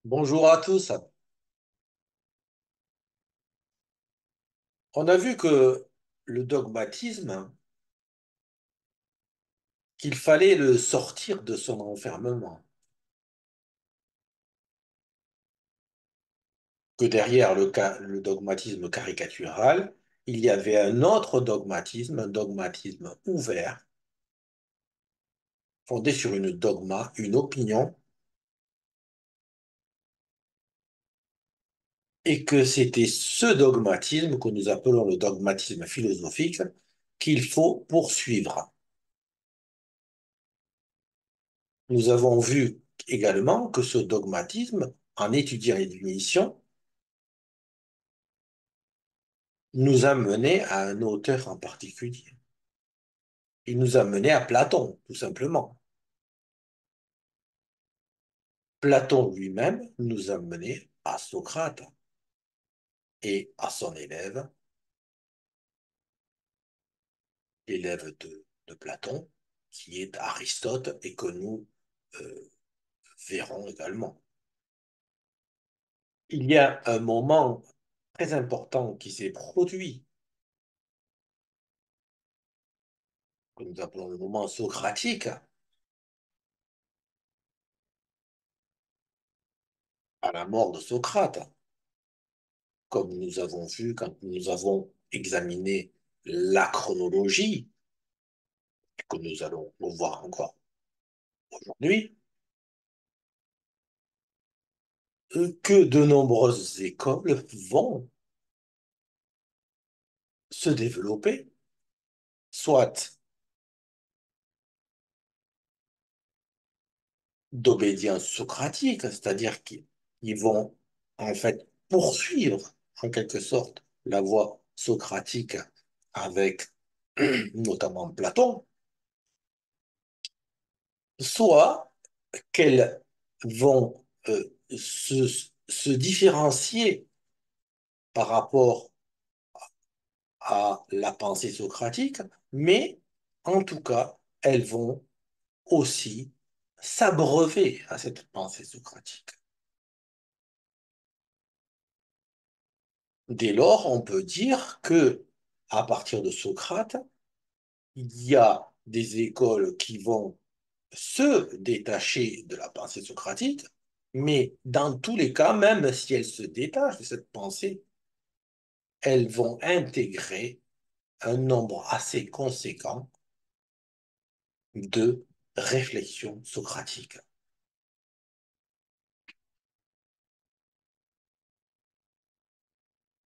Bonjour à tous. On a vu que le dogmatisme, qu'il fallait le sortir de son enfermement, que derrière le dogmatisme caricatural, il y avait un autre dogmatisme, un dogmatisme ouvert, fondé sur une dogma, une opinion, et que c'était ce dogmatisme que nous appelons le dogmatisme philosophique qu'il faut poursuivre. Nous avons vu également que ce dogmatisme, en étudiant les définitions, nous a mené à un auteur en particulier. Il nous a mené à Platon, tout simplement. Platon lui-même nous a mené à Socrate et à son élève, l'élève de Platon, qui est Aristote et que nous euh, verrons également. Il y a un moment très important qui s'est produit, que nous appelons le moment socratique, à la mort de Socrate, comme nous avons vu quand nous avons examiné la chronologie, que nous allons voir encore aujourd'hui, que de nombreuses écoles vont se développer, soit d'obédience socratique, c'est-à-dire qu'ils vont en fait poursuivre en quelque sorte la voie socratique avec notamment Platon, soit qu'elles vont se différencier par rapport à la pensée socratique, mais en tout cas, elles vont aussi s'abreuver à cette pensée socratique. Dès lors, on peut dire que, à partir de Socrate, il y a des écoles qui vont se détacher de la pensée socratique, mais dans tous les cas, même si elles se détachent de cette pensée, elles vont intégrer un nombre assez conséquent de réflexions socratiques.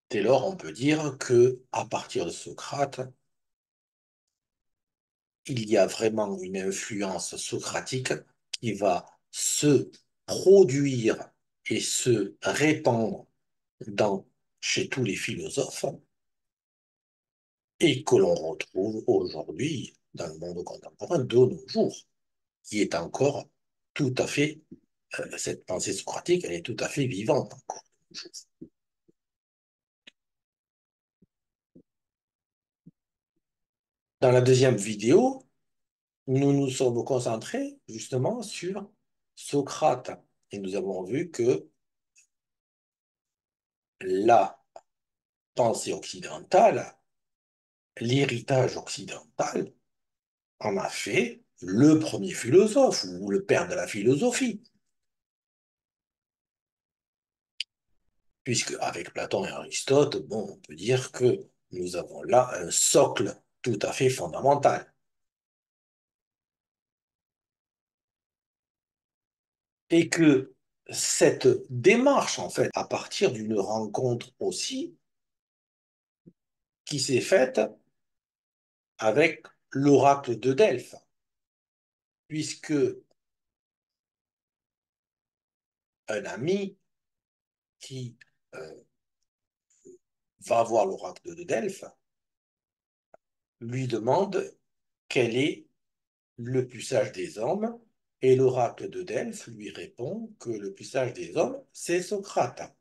Dès lors, on peut dire que, à partir de Socrate, il y a vraiment une influence socratique qui va se produire et se répandre dans, chez tous les philosophes et que l'on retrouve aujourd'hui dans le monde contemporain de nos jours, qui est encore tout à fait, cette pensée socratique, elle est tout à fait vivante encore. Dans la deuxième vidéo, nous nous sommes concentrés justement sur Socrate et nous avons vu que la pensée occidentale, l'héritage occidental, en a fait le premier philosophe ou le père de la philosophie. Puisque avec Platon et Aristote, bon, on peut dire que nous avons là un socle tout à fait fondamental. Et que cette démarche, en fait, à partir d'une rencontre aussi qui s'est faite avec l'oracle de Delphes, puisque un ami qui euh, va voir l'oracle de Delphes lui demande quel est le plus sage des hommes, et l'oracle de Delphes lui répond que le plus sage des hommes, c'est Socrate.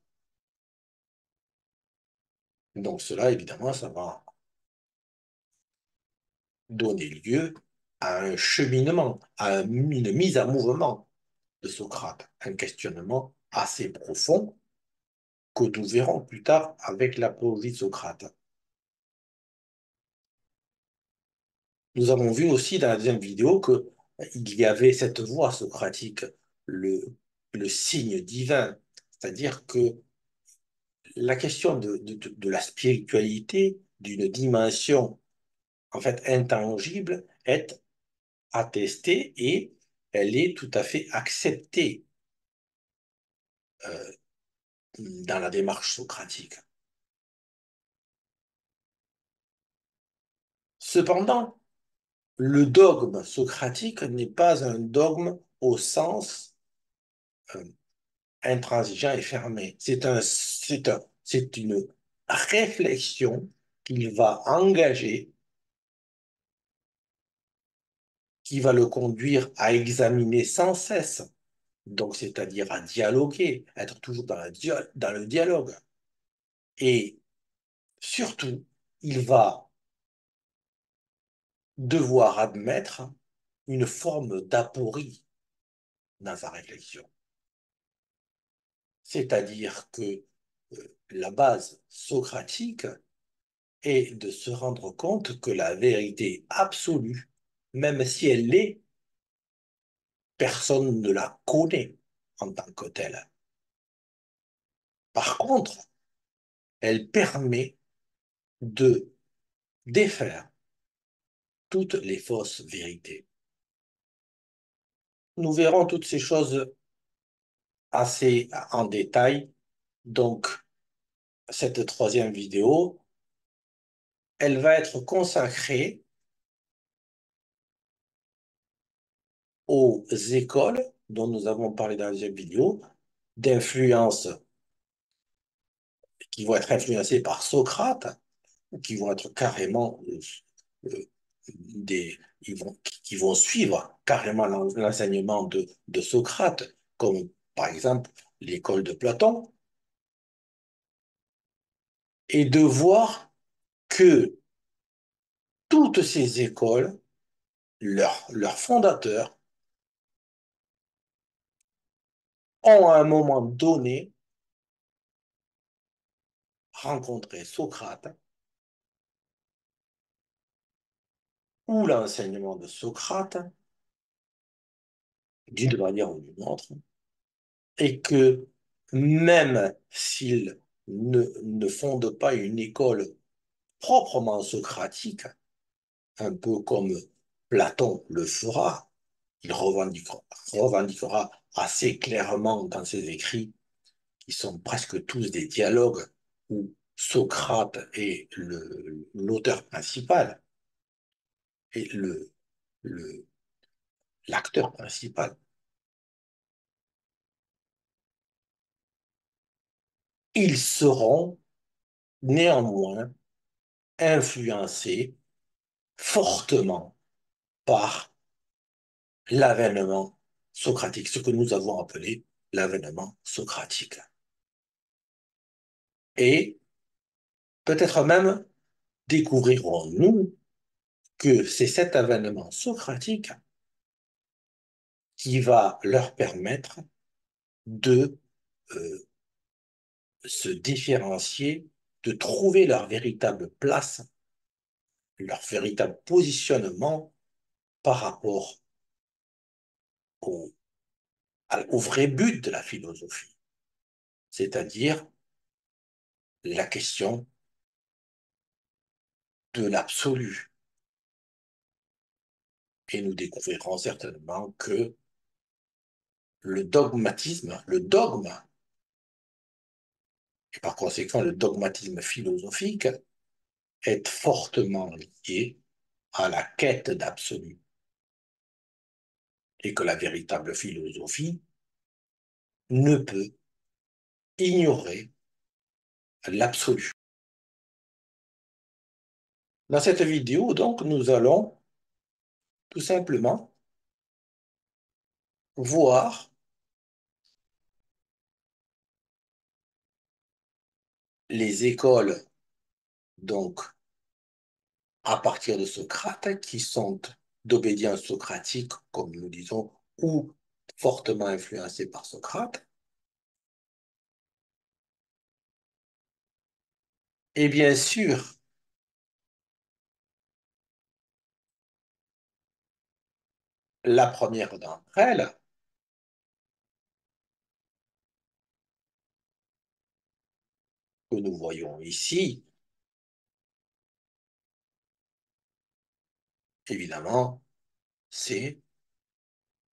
Donc cela, évidemment, ça va donner lieu à un cheminement, à une mise en mouvement de Socrate, un questionnement assez profond que nous verrons plus tard avec l'apologie de Socrate. Nous avons vu aussi dans la deuxième vidéo que il y avait cette voie socratique, le, le signe divin, c'est-à-dire que la question de la spiritualité, d'une dimension en fait intangible, est attestée et elle est tout à fait acceptée euh, dans la démarche socratique. Cependant, le dogme socratique n'est pas un dogme au sens euh, intransigeant et fermé. C'est une réflexion qu'il va engager, qui va le conduire à examiner sans cesse, donc c'est-à-dire à dialoguer, être toujours dans le dialogue. Et surtout, il va devoir admettre une forme d'aporie dans sa réflexion. C'est-à-dire que la base socratique est de se rendre compte que la vérité absolue, même si elle l'est, personne ne la connaît en tant que telle. Par contre, elle permet de défaire toutes les fausses vérités. Nous verrons toutes ces choses assez en détail. Donc, cette troisième vidéo, elle va être consacrée aux écoles dont nous avons parlé dans la deuxième vidéo, d'influence qui vont être influencées par Socrate, ou qui vont être carrément euh, qui vont suivre carrément l'enseignement de Socrate, comme par exemple l'école de Platon, et de voir que toutes ces écoles, leurs fondateurs, ont à un moment donné rencontré Socrate, ou l'enseignement de Socrate, d'une manière ou d'une autre, et que même s'ils ne fondent pas une école proprement socratique, un peu comme Platon le fera, il revendiquera assez clairement dans ses écrits, qui sont presque tous des dialogues où Socrate est l'auteur principal et le- l'acteur principal. Ils seront néanmoins influencés fortement par l'avènement socratique, ce que nous avons appelé l'avènement socratique. Et peut-être même découvrirons-nous que c'est cet avènement socratique qui va leur permettre de euh, se différencier, de trouver leur véritable place, leur véritable positionnement par rapport au, au vrai but de la philosophie, c'est-à-dire la question de l'absolu. Et nous découvrirons certainement que le dogme, et par conséquent le dogmatisme philosophique, est fortement lié à la quête d'absolu. Et que la véritable philosophie ne peut ignorer l'absolu. Dans cette vidéo, donc, nous allons tout simplement voir les écoles, donc, à partir de Socrate, qui sont d'obédience socratique, comme nous disons, ou fortement influencées par Socrate, Et bien sûr, la première d'entre elles, que nous voyons ici, évidemment, c'est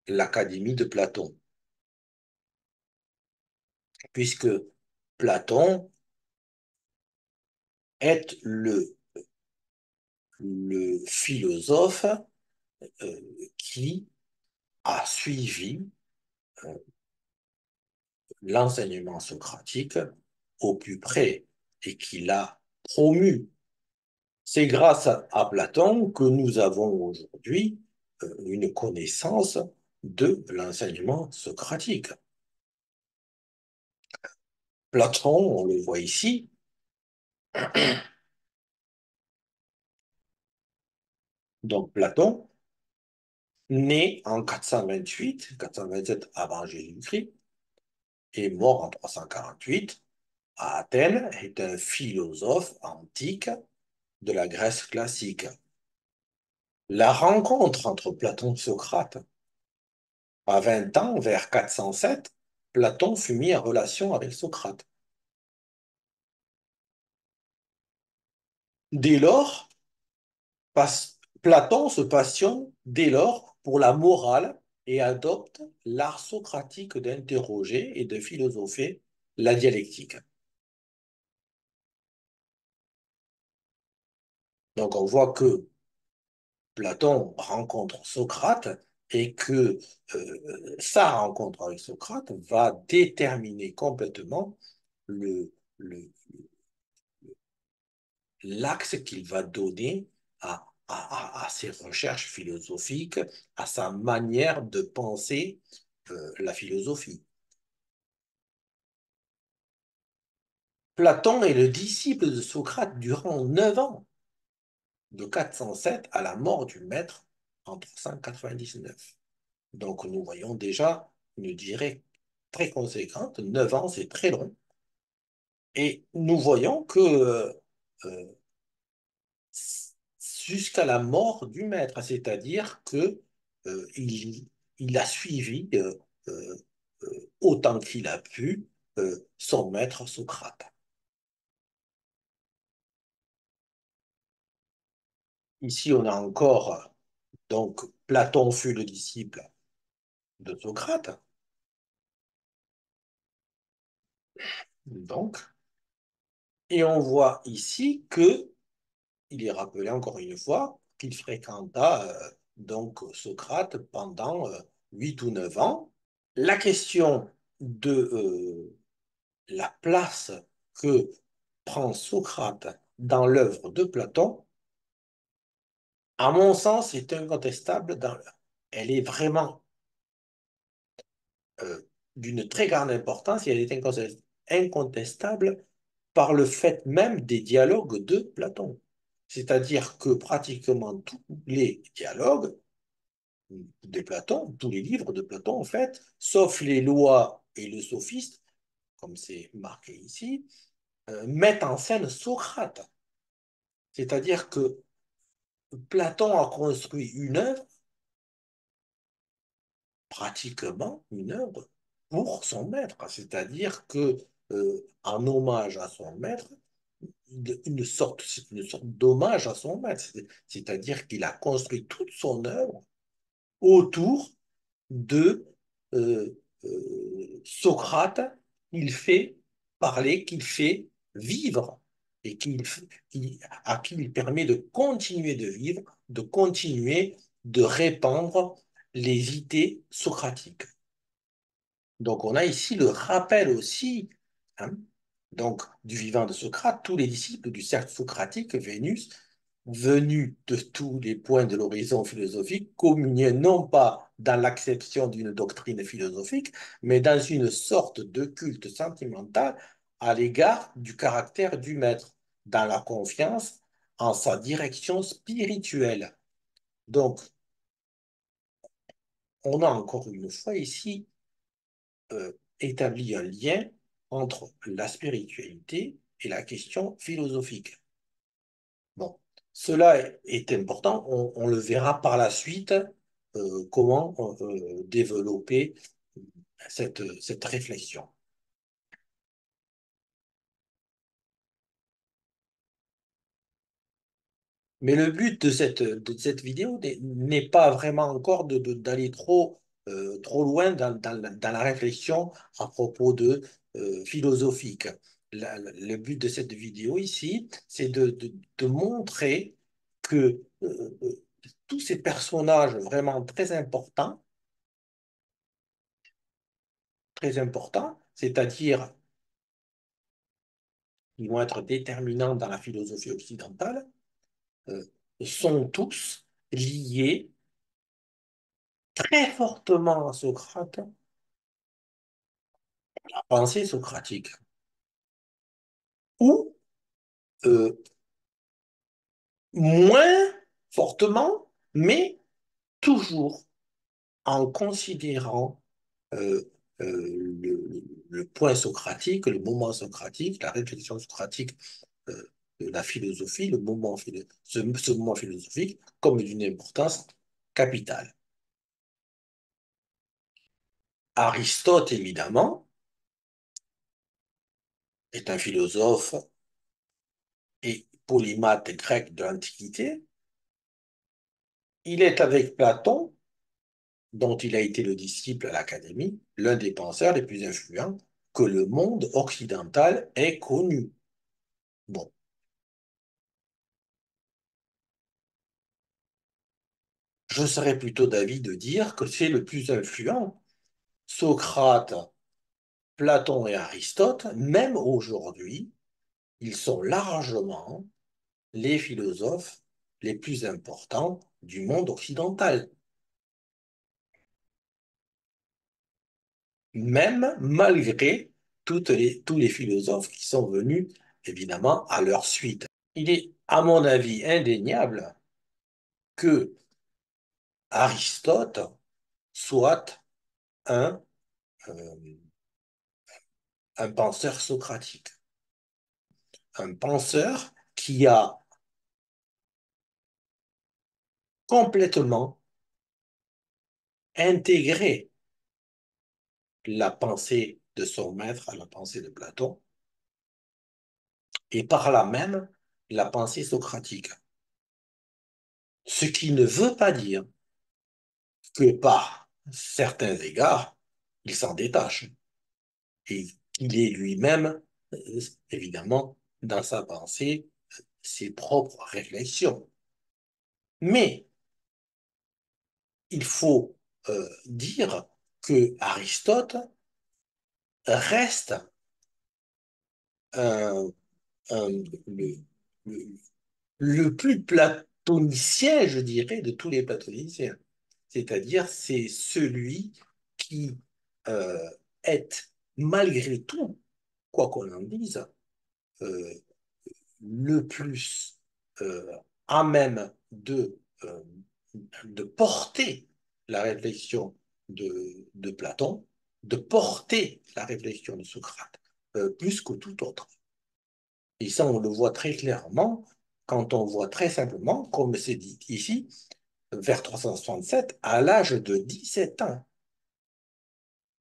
l'Académie de Platon, puisque Platon est le philosophe euh, qui a suivi l'enseignement socratique au plus près et qui l'a promu. C'est grâce à Platon que nous avons aujourd'hui une connaissance de l'enseignement socratique. Platon, on le voit ici, donc Platon, né en 428, 427 avant Jésus-Christ, et mort en 348 à Athènes, est un philosophe antique de la Grèce classique. La rencontre entre Platon et Socrate, à 20 ans, vers 407, Platon fut mis en relation avec Socrate. Dès lors, Platon se passionne dès lors pour la morale et adopte l'art socratique d'interroger et de philosopher la dialectique. Donc on voit que Platon rencontre Socrate et que sa rencontre avec Socrate va déterminer complètement le, le- l'axe qu'il va donner à ses recherches philosophiques, à sa manière de penser la philosophie. Platon est le disciple de Socrate durant 9 ans, de 407 à la mort du maître en 399. Donc nous voyons déjà une durée très conséquente. 9 ans, c'est très long. Et nous voyons que euh, jusqu'à la mort du maître, c'est-à-dire que il a suivi autant qu'il a pu son maître Socrate. Ici, on a encore, donc, Platon fut le disciple de Socrate, donc, et on voit ici que il est rappelé encore une fois qu'il fréquenta donc Socrate pendant 8 ou 9 ans. La question de la place que prend Socrate dans l'œuvre de Platon, à mon sens, est incontestable. Elle est vraiment euh, d'une très grande importance et elle est incontestable par le fait même des dialogues de Platon. C'est-à-dire que pratiquement tous les dialogues de Platon, tous les livres de Platon, en fait, sauf les lois et le sophiste, comme c'est marqué ici, mettent en scène Socrate. C'est-à-dire que Platon a construit une œuvre, pratiquement une œuvre, pour son maître. C'est-à-dire que, en hommage à son maître, une sorte d'hommage à son maître. C'est-à-dire qu'il a construit toute son œuvre autour de Socrate, qu'il fait parler, qu'il fait vivre et à qui il permet de continuer de vivre, de continuer de répandre les idées socratiques. Donc on a ici le rappel aussi, hein, donc, du vivant de Socrate, tous les disciples du cercle socratique venus de tous les points de l'horizon philosophique, communiaient non pas dans l'acception d'une doctrine philosophique, mais dans une sorte de culte sentimental à l'égard du caractère du maître, dans la confiance en sa direction spirituelle. Donc, on a encore une fois ici établi un lien entre la spiritualité et la question philosophique. Bon, cela est important. On le verra par la suite, comment développer cette réflexion. Mais le but de cette vidéo n'est pas vraiment encore d'aller trop loin dans la réflexion à propos de philosophique. Le but de cette vidéo ici, c'est de montrer que tous ces personnages vraiment très importants, c'est-à-dire qui vont être déterminants dans la philosophie occidentale, euh, sont tous liés très fortement à Socrate, la pensée socratique, ou euh, moins fortement, mais toujours en considérant euh, le point socratique, le moment socratique, la réflexion socratique de la philosophie, ce moment philosophique, comme d'une importance capitale. Aristote, évidemment, est un philosophe et polymathe grec de l'Antiquité. Il est avec Platon, dont il a été le disciple à l'Académie, l'un des penseurs les plus influents que le monde occidental ait connu. Bon, je serais plutôt d'avis de dire que c'est le plus influent. Socrate, Platon et Aristote, même aujourd'hui, ils sont largement les philosophes les plus importants du monde occidental, même malgré tous les philosophes qui sont venus, évidemment, à leur suite. Il est, à mon avis, indéniable que Aristote soit un, euh, un penseur socratique, un penseur qui a complètement intégré la pensée de son maître à la pensée de Platon, et par là même la pensée socratique. Ce qui ne veut pas dire que par certains égards, il s'en détache et qu'il est lui-même, évidemment, dans sa pensée, ses propres réflexions. Mais il faut dire que Aristote reste un- un- le, le- le plus platonicien, je dirais, de tous les platoniciens. C'est-à-dire, c'est celui qui euh, est, malgré tout, quoi qu'on en dise, euh, le plus à même de porter la réflexion de Platon, de porter la réflexion de Socrate, plus que tout autre. Et ça, on le voit très clairement quand on voit très simplement, comme c'est dit ici, vers 367, à l'âge de 17 ans.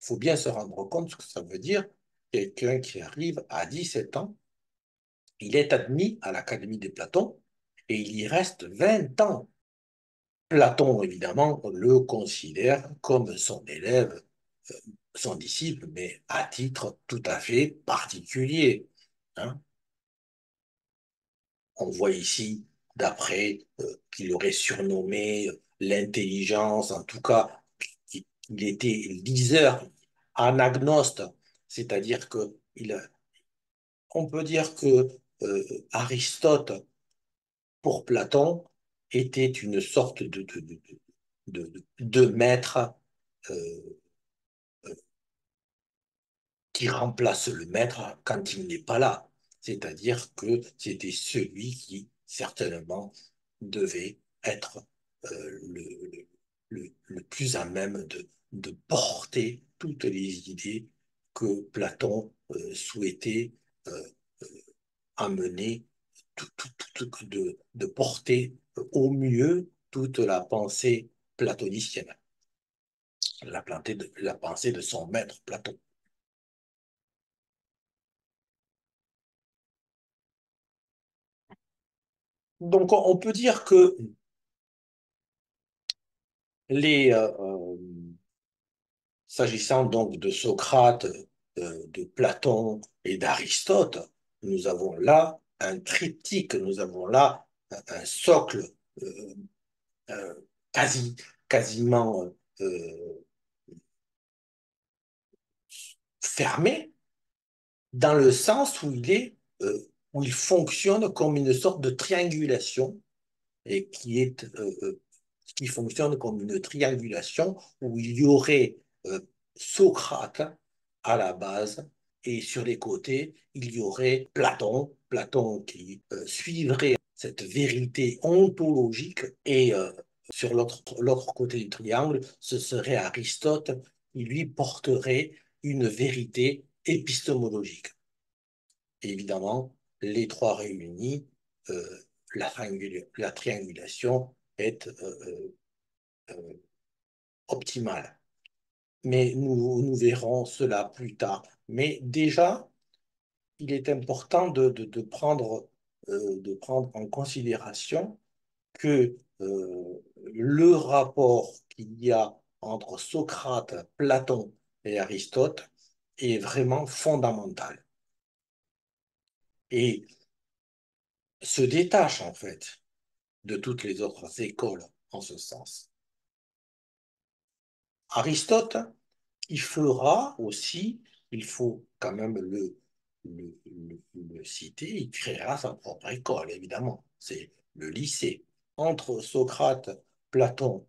Il faut bien se rendre compte ce que ça veut dire. Quelqu'un qui arrive à 17 ans, il est admis à l'Académie de Platon et il y reste 20 ans. Platon, évidemment, le considère comme son élève, son disciple, mais à titre tout à fait particulier. Hein. On voit ici, d'après, qu'il aurait surnommé l'intelligence, en tout cas, qu'il était liseur, anagnoste, c'est-à-dire que on peut dire que Aristote, pour Platon, était une sorte de maître euh, qui remplace le maître quand il n'est pas là. C'est-à-dire que c'était celui qui, certainement, devait être le plus à même de porter toutes les idées que Platon souhaitait amener, de porter au mieux toute la pensée platonicienne, la pensée de son maître Platon. Donc on peut dire que les, s'agissant donc de Socrate, de Platon et d'Aristote, nous avons là un triptyque, nous avons là un socle euh, euh, quasi, quasiment fermé, dans le sens où où il fonctionne comme une sorte de triangulation et qui fonctionne comme une triangulation où il y aurait Socrate à la base et sur les côtés, il y aurait Platon, Platon qui suivrait cette vérité ontologique et sur l'autre côté du triangle, ce serait Aristote qui lui porterait une vérité épistémologique. Et évidemment, les trois réunis, euh, la triangulation est optimale. Mais nous verrons cela plus tard. Mais déjà, il est important de prendre en considération que le rapport qu'il y a entre Socrate, Platon et Aristote est vraiment fondamental et se détache en fait de toutes les autres écoles en ce sens. Aristote, il fera aussi, il faut quand même le citer, il créera sa propre école, évidemment. C'est le lycée. Entre Socrate, Platon,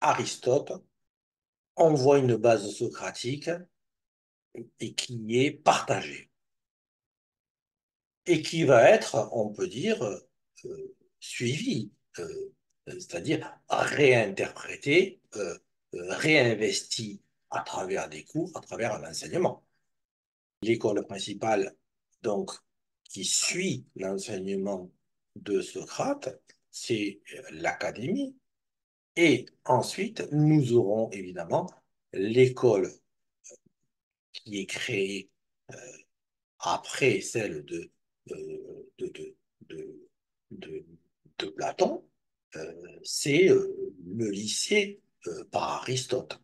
Aristote, on voit une base socratique et qui est partagée et qui va être, on peut dire, suivie, c'est-à-dire réinterprétée, réinvestie à travers des cours, à travers un enseignement. L'école principale, donc, qui suit l'enseignement de Socrate, c'est l'académie. Et ensuite, nous aurons évidemment l'école qui est créée après celle euh, de, de, de, de, de Platon, c'est le lycée par Aristote.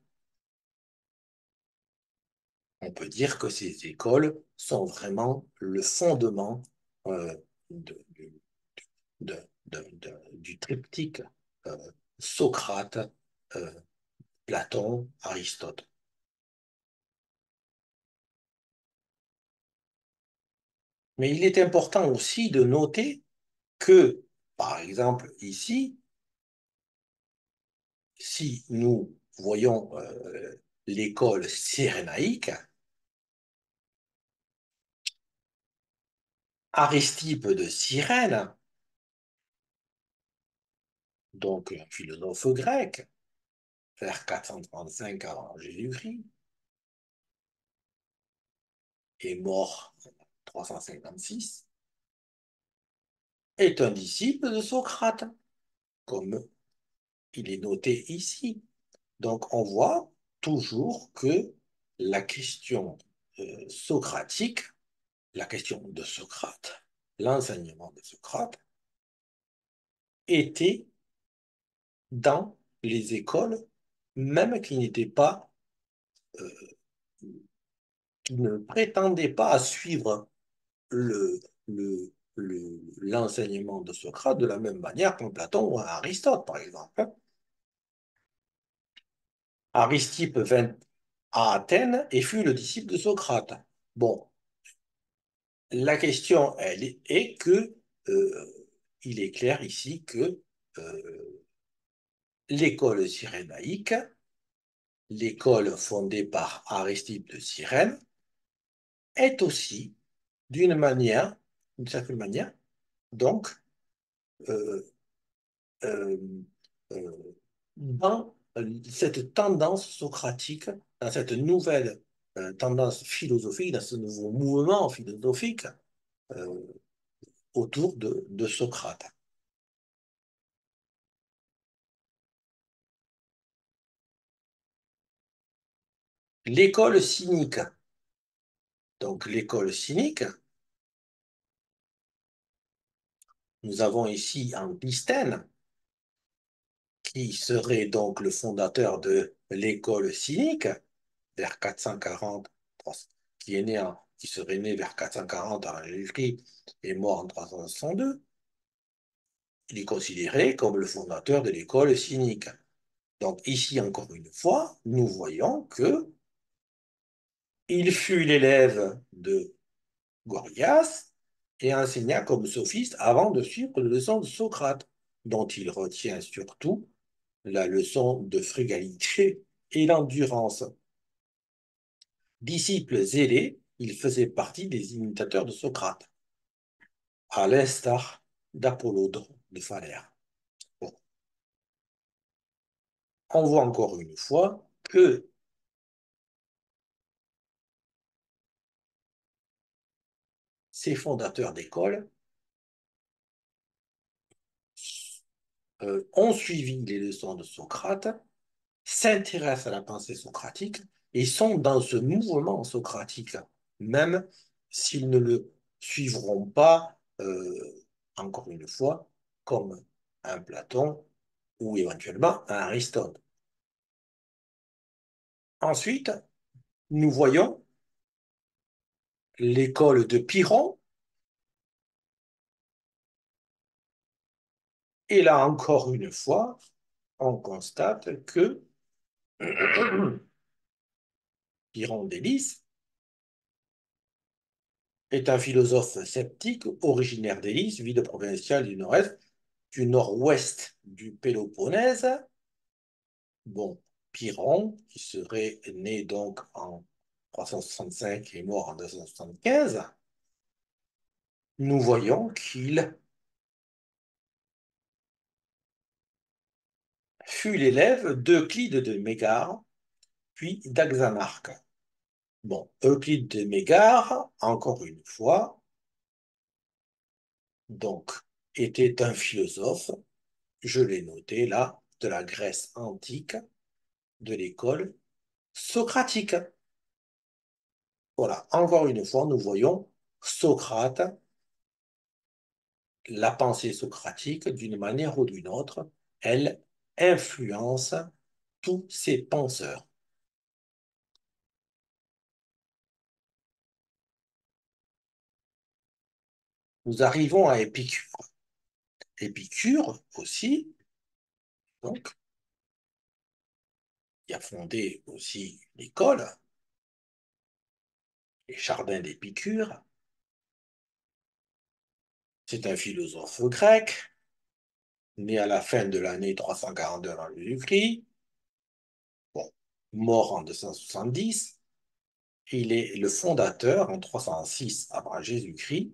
On peut dire que ces écoles sont vraiment le fondement euh, de- du, du triptyque euh, Socrate, euh, Platon, Aristote. Mais il est important aussi de noter que, par exemple, ici, si nous voyons l'école cyrénaïque, Aristippe de Cyrène, donc un philosophe grec, vers 435 avant Jésus-Christ, est mort en 356, est un disciple de Socrate, comme il est noté ici. Donc on voit toujours que la question socratique, la question de Socrate, l'enseignement de Socrate, était dans les écoles, même qui n'étaient pas, euh, qui ne prétendaient pas à suivre l'enseignement de Socrate de la même manière qu'un Platon ou un Aristote, par exemple. Aristippe vint à Athènes et fut le disciple de Socrate. Bon, la question, est que il est clair ici que l'école cyrénaïque, l'école fondée par Aristippe de Cyrène, est aussi, d'une manière, d'une certaine manière, donc, euh, euh, euh, dans cette tendance socratique, dans cette nouvelle tendance philosophique, dans ce nouveau mouvement philosophique, euh, autour de Socrate. L'école cynique. Donc, l'école cynique, nous avons ici Antisthène, qui serait donc le fondateur de l'école cynique, vers 440, qui serait né vers 440 en Jésus-Christ et mort en 362. Il est considéré comme le fondateur de l'école cynique. Donc ici, encore une fois, nous voyons que il fut l'élève de Gorgias et enseigna comme sophiste avant de suivre les leçons de Socrate, dont il retient surtout la leçon de frugalité et l'endurance. Disciple zélé, il faisait partie des imitateurs de Socrate, à l'instar d'Apollodore de Phalère. Bon. On voit encore une fois que ces fondateurs d'école ont suivi les leçons de Socrate, s'intéressent à la pensée socratique et sont dans ce mouvement socratique, même s'ils ne le suivront pas, encore une fois, comme un Platon ou éventuellement un Aristote. Ensuite, nous voyons l'école de Pyrrhon, et là encore une fois, on constate que Pyrrhon d'Élys est un philosophe sceptique originaire d'Élys, ville provinciale du nord-ouest du Péloponnèse. Bon, Pyrrhon, qui serait né donc en 365 et mort en 275, nous voyons qu'il fut l'élève d'Euclide de Mégare, puis d'Axanarque. Bon, Euclide de Mégare, encore une fois, donc, était un philosophe, je l'ai noté là, de la Grèce antique, de l'école socratique. Voilà, encore une fois, nous voyons Socrate, la pensée socratique, d'une manière ou d'une autre, elle influence tous ses penseurs. Nous arrivons à Épicure. Épicure aussi, donc, qui a fondé aussi l'école, les jardins d'Épicure. C'est un philosophe grec, né à la fin de l'année 342 avant Jésus-Christ, bon, mort en 270. Il est le fondateur, en 306 avant Jésus-Christ,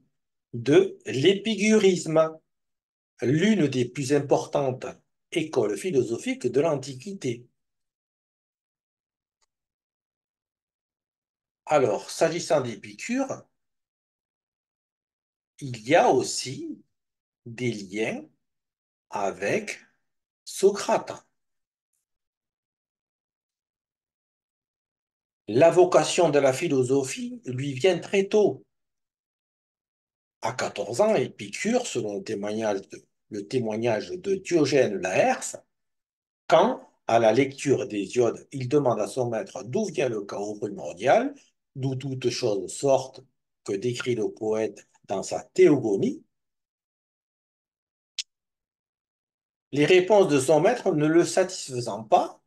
de l'épicurisme, l'une des plus importantes écoles philosophiques de l'Antiquité. Alors, s'agissant d'Épicure, il y a aussi des liens avec Socrate. La vocation de la philosophie lui vient très tôt. À 14 ans, Épicure, selon le témoignage de Diogène Laërce, quand, à la lecture d'Hésiode, il demande à son maître d'où vient le chaos primordial, d'où toutes choses sortent, que décrit le poète dans sa théogonie, les réponses de son maître ne le satisfaisant pas,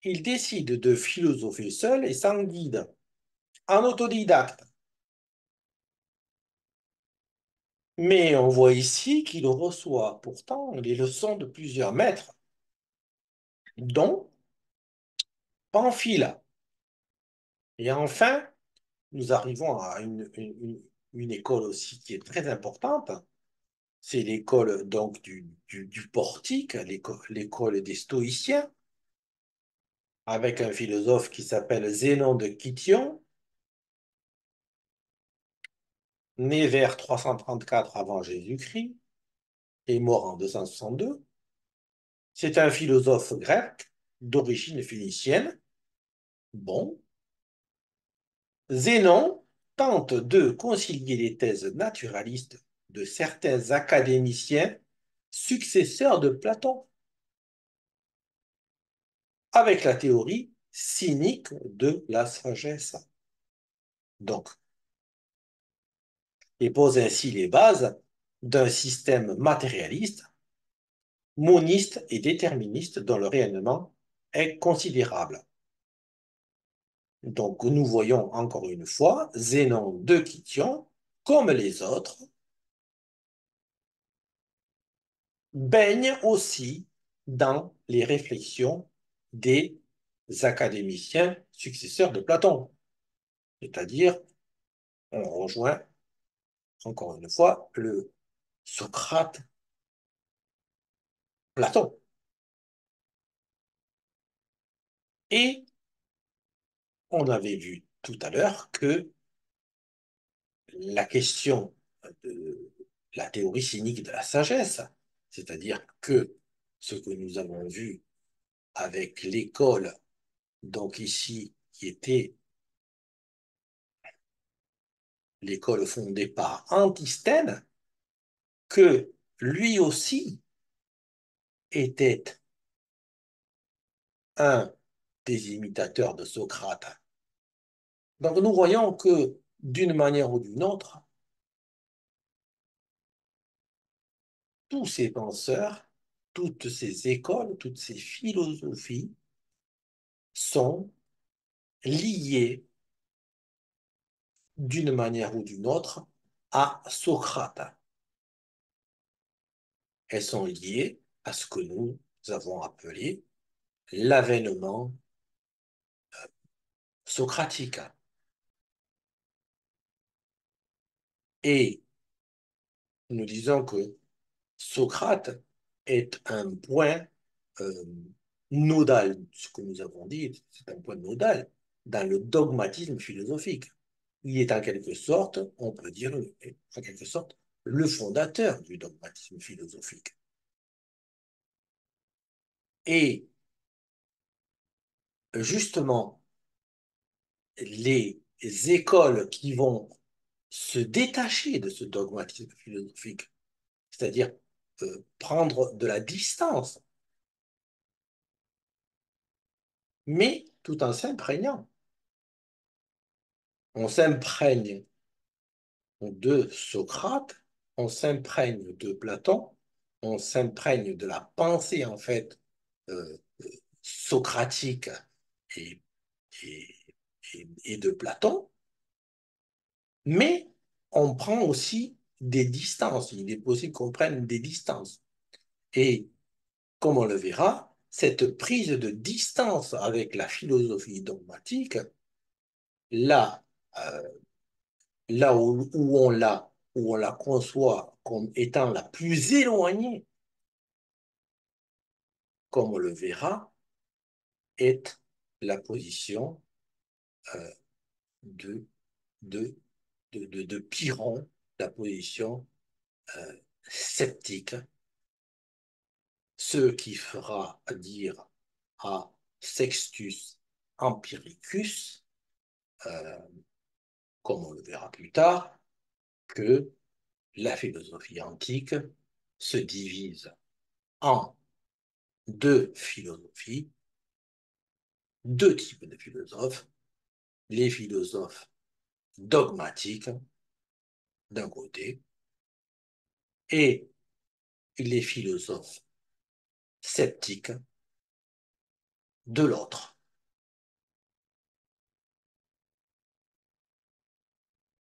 il décide de philosopher seul et sans guide, en autodidacte. Mais on voit ici qu'il reçoit pourtant les leçons de plusieurs maîtres, dont Pamphile. Et enfin, nous arrivons à une école aussi qui est très importante. C'est l'école donc du portique, l'école des stoïciens, avec un philosophe qui s'appelle Zénon de Kition. né vers 334 avant Jésus-Christ et mort en 262. C'est un philosophe grec d'origine phénicienne. Bon, Zénon tente de concilier les thèses naturalistes de certains académiciens successeurs de Platon avec la théorie cynique de la sagesse. Donc, il pose ainsi les bases d'un système matérialiste, moniste et déterministe dont le rayonnement est considérable. Donc, nous voyons encore une fois Zénon de Kition, comme les autres, baigne aussi dans les réflexions des académiciens successeurs de Platon. C'est-à-dire, on rejoint encore une fois le Socrate Platon. Et on avait vu tout à l'heure que la question de la théorie cynique de la sagesse, c'est-à-dire que ce que nous avons vu avec l'école, donc ici, qui était l'école fondée par Antisthène, que lui aussi était un des imitateurs de Socrate. Donc nous voyons que d'une manière ou d'une autre, tous ces penseurs, toutes ces écoles, toutes ces philosophies sont liées d'une manière ou d'une autre à Socrate. Elles sont liées à ce que nous avons appelé l'avènement socratique. Et nous disons que Socrate est un point euh, nodal, ce que nous avons dit, c'est un point nodal dans le dogmatisme philosophique. Il est en quelque sorte, on peut dire, en quelque sorte, le fondateur du dogmatisme philosophique. Et justement, les écoles qui vont se détacher de ce dogmatisme philosophique, c'est-à-dire prendre de la distance, mais tout en s'imprégnant. On s'imprègne de Socrate, on s'imprègne de Platon, on s'imprègne de la pensée en fait euh, socratique et, et, et de Platon, mais on prend aussi des distances. Il est possible qu'on prenne des distances. Et comme on le verra, cette prise de distance avec la philosophie dogmatique, là, euh, là où on la conçoit comme étant la plus éloignée, comme on le verra, est la position euh, de, de, de Pyrrhon, la position euh, sceptique, ce qui fera dire à Sextus Empiricus, euh, comme on le verra plus tard, que la philosophie antique se divise en deux philosophies, deux types de philosophes, les philosophes dogmatiques d'un côté et les philosophes sceptiques de l'autre.